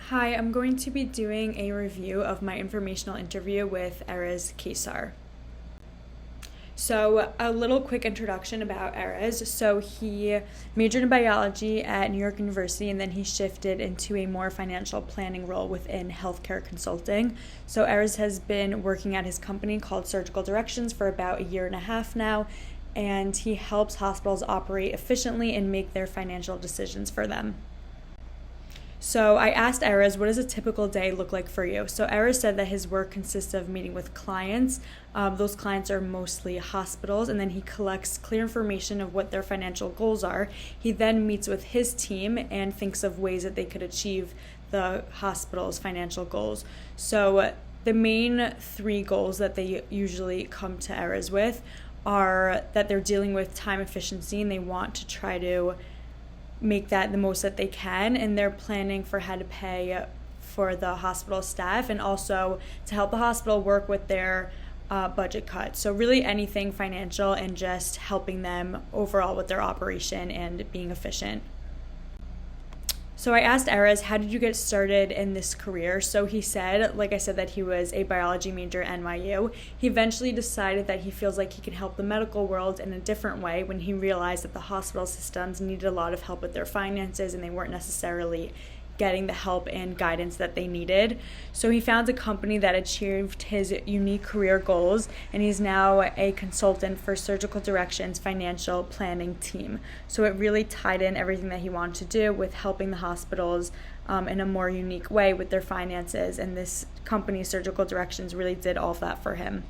Hi, I'm going to be doing a review of my informational interview with Erez Kesar. So, a little quick introduction about Erez. So, he majored in biology at New York University, and then he shifted into a more financial planning role within healthcare consulting. So, Erez has been working at his company called Surgical Directions for about a year and a half now, and he helps hospitals operate efficiently and make their financial decisions for them. So I asked Erez, what does a typical day look like for you? So Erez said that his work consists of meeting with clients. Those clients are mostly hospitals, and then he collects clear information of what their financial goals are. He then meets with his team and thinks of ways that they could achieve the hospital's financial goals. So the main three goals that they usually come to Erez with are that they're dealing with time efficiency, and they want to try to make that the most that they can, and they're planning for how to pay for the hospital staff and also to help the hospital work with their budget cuts. So really anything financial and just helping them overall with their operation and being efficient. So I asked Erez, how did you get started in this career? So he said, like I said, that he was a biology major at NYU. He eventually decided that he feels like he can help the medical world in a different way when he realized that the hospital systems needed a lot of help with their finances and they weren't necessarily getting the help and guidance that they needed. So he found a company that achieved his unique career goals, and he's now a consultant for Surgical Directions financial planning team. So it really tied in everything that he wanted to do with helping the hospitals in a more unique way with their finances, and this company, Surgical Directions, really did all of that for him.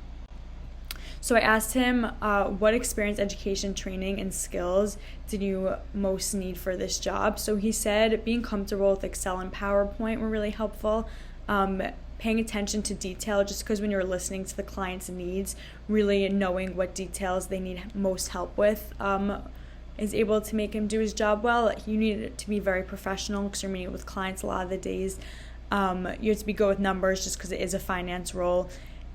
So I asked him what experience, education, training, and skills did you most need for this job? So he said being comfortable with Excel and PowerPoint were really helpful. Paying attention to detail, just because when you're listening to the client's needs, really knowing what details they need most help with is able to make him do his job well. You need it to be very professional because you're meeting with clients a lot of the days. You have to be good with numbers just because it is a finance role,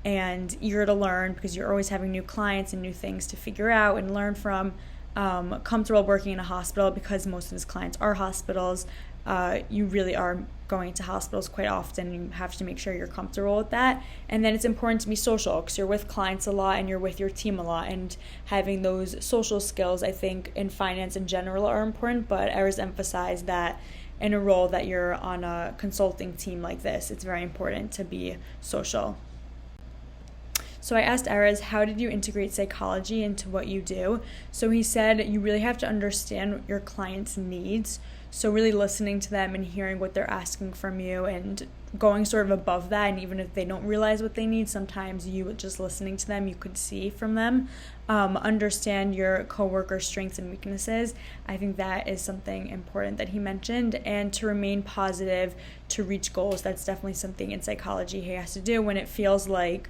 and eager to learn because you're always having new clients and new things to figure out and learn from. Comfortable working in a hospital because most of his clients are hospitals. You really are going to hospitals quite often. You have to make sure you're comfortable with that. And then it's important to be social because you're with clients a lot and you're with your team a lot. And having those social skills, I think, in finance in general are important. But I always emphasize that in a role that you're on a consulting team like this, it's very important to be social. So I asked Erez, how did you integrate psychology into what you do? So he said you really have to understand your client's needs. So really listening to them and hearing what they're asking from you and going sort of above that. And even if they don't realize what they need, sometimes you just listening to them, you could see from them. Understand your coworkers' strengths and weaknesses. I think that is something important that he mentioned. And to remain positive, to reach goals. That's definitely something in psychology he has to do when it feels like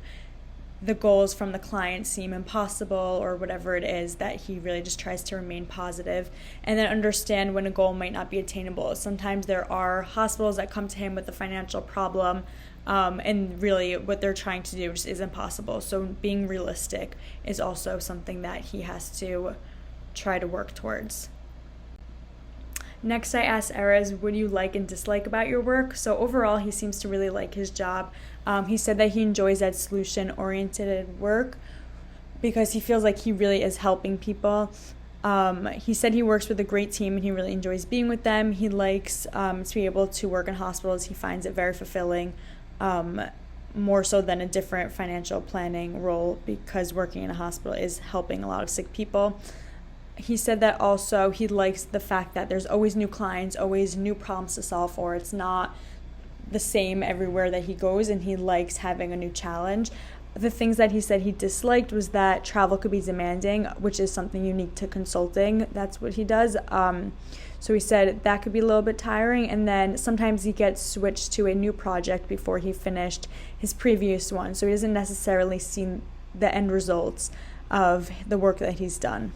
the goals from the client seem impossible or whatever it is, that he really just tries to remain positive and then understand when a goal might not be attainable. Sometimes there are hospitals that come to him with a financial problem and really what they're trying to do just is impossible. So being realistic is also something that he has to try to work towards. Next, I asked Erez, what do you like and dislike about your work? So overall, he seems to really like his job. He said that he enjoys that solution-oriented work because he feels like he really is helping people. He said he works with a great team and he really enjoys being with them. He likes to be able to work in hospitals. He finds it very fulfilling, more so than a different financial planning role because working in a hospital is helping a lot of sick people. He said that also he likes the fact that there's always new clients, always new problems to solve for. It's not the same everywhere that he goes, and he likes having a new challenge. The things that he said he disliked was that travel could be demanding, which is something unique to consulting. That's what he does. So he said that could be a little bit tiring, and then sometimes he gets switched to a new project before he finished his previous one. So he doesn't necessarily see the end results of the work that he's done.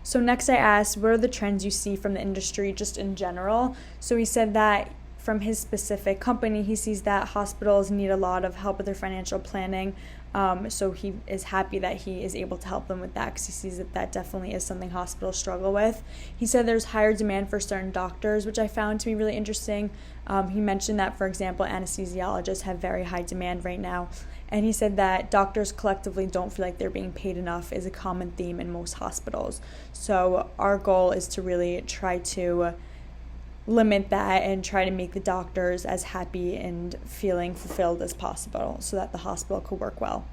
So next I asked, what are the trends you see from the industry just in general? So he said that from his specific company, he sees that hospitals need a lot of help with their financial planning. So he is happy that he is able to help them with that because he sees that that definitely is something hospitals struggle with. He said there's higher demand for certain doctors, which I found to be really interesting. He mentioned that, for example, anesthesiologists have very high demand right now. And he said that doctors collectively don't feel like they're being paid enough is a common theme in most hospitals. So our goal is to really try to limit that and try to make the doctors as happy and feeling fulfilled as possible so that the hospital could work well.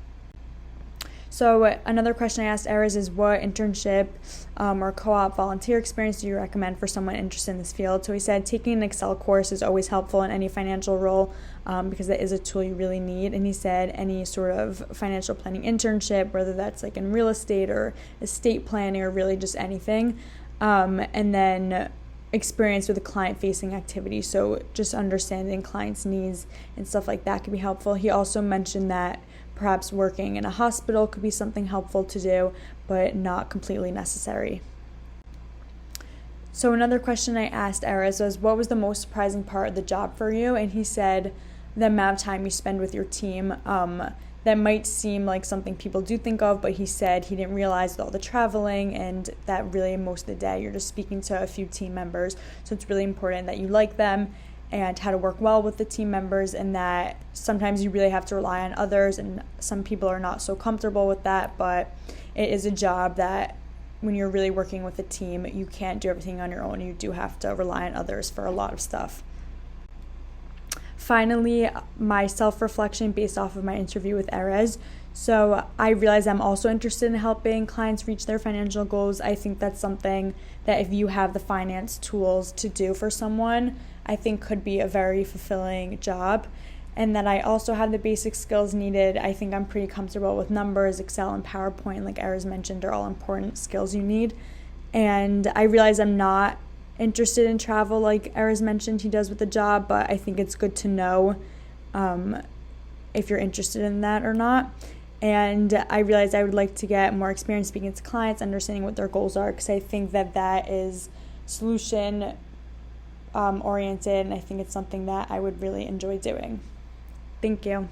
So another question I asked Erez is, what internship or co-op volunteer experience do you recommend for someone interested in this field? So he said taking an Excel course is always helpful in any financial role because that is a tool you really need. And he said any sort of financial planning internship, whether that's like in real estate or estate planning or really just anything. And then experience with a client-facing activity, so just understanding clients' needs and stuff like that could be helpful. He also mentioned that perhaps working in a hospital could be something helpful to do, but not completely necessary. So another question I asked Erez was, what was the most surprising part of the job for you? And he said the amount of time you spend with your team. That might seem like something people do think of, but he said he didn't realize all the traveling and that really most of the day you're just speaking to a few team members. So it's really important that you like them and how to work well with the team members, and that sometimes you really have to rely on others, and some people are not so comfortable with that, but it is a job that when you're really working with a team, you can't do everything on your own. You do have to rely on others for a lot of stuff. Finally, my self-reflection based off of my interview with Erez. So I realized I'm also interested in helping clients reach their financial goals. I think that's something that if you have the finance tools to do for someone, I think could be a very fulfilling job. And that I also have the basic skills needed. I think I'm pretty comfortable with numbers, Excel, and PowerPoint, like Erez mentioned, are all important skills you need. And I realize I'm not interested in travel like Erez mentioned he does with the job, but I think it's good to know if you're interested in that or not. And I realized I would like to get more experience speaking to clients, understanding what their goals are, because I think that that is solution oriented, and I think it's something that I would really enjoy doing. Thank you.